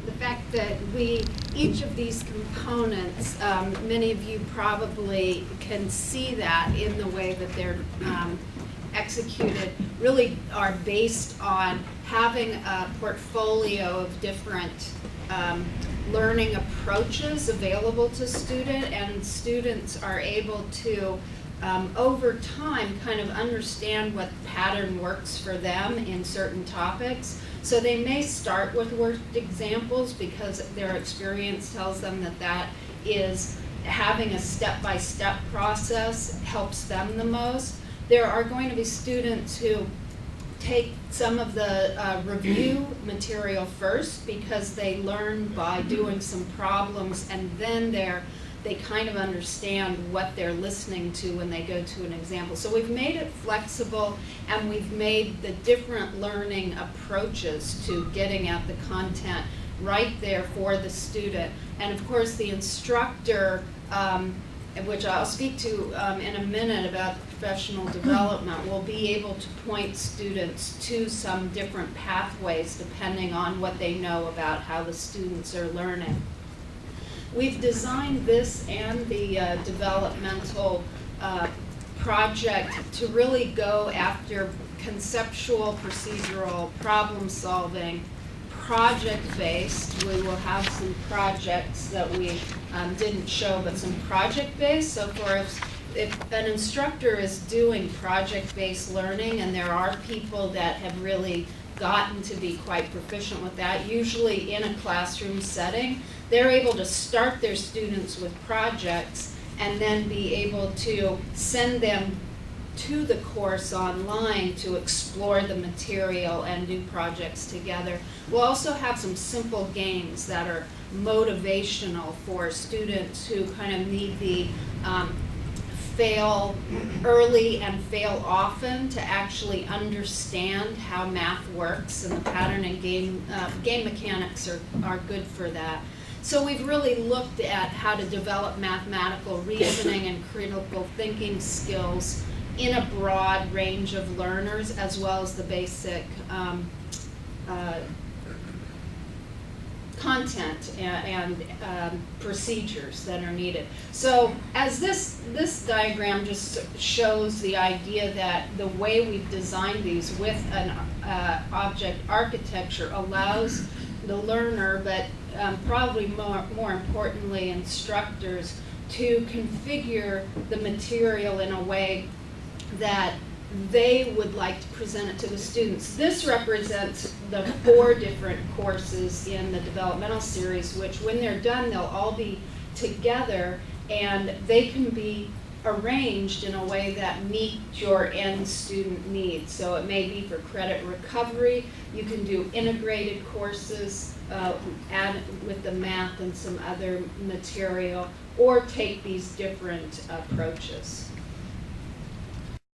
the fact that each of these components, many of you probably can see that in the way that they're executed, really are based on having a portfolio of different learning approaches available to students, and students are able to over time kind of understand what pattern works for them in certain topics. So they may start with worked examples because their experience tells them that that is having a step-by-step process helps them the most. There are going to be students who take some of the review material first because they learn by doing some problems, and then they kind of understand what they're listening to when they go to an example. So we've made it flexible, and we've made the different learning approaches to getting at the content right there for the student. And of course the instructor, which I'll speak to in a minute about professional development, will be able to point students to some different pathways depending on what they know about how the students are learning. We've designed this and the developmental project to really go after conceptual, procedural, problem solving, project-based. We will have some projects that we didn't show, but some project-based. So if an instructor is doing project-based learning, and there are people that have really gotten to be quite proficient with that, usually in a classroom setting, they're able to start their students with projects and then be able to send them to the course online to explore the material and do projects together. We'll also have some simple games that are motivational for students who kind of need the fail early and fail often to actually understand how math works, and the pattern and game mechanics are good for that. So we've really looked at how to develop mathematical reasoning and critical thinking skills in a broad range of learners, as well as the basic content and procedures that are needed. So as this diagram just shows the idea that the way we've designed these with an object architecture allows the learner, but probably more importantly instructors, to configure the material in a way that they would like to present it to the students. This represents the 4 different courses in the developmental series, which when they're done, they'll all be together, and they can be arranged in a way that meet your end student needs. So it may be for credit recovery. You can do integrated courses, add with the math and some other material, or take these different approaches.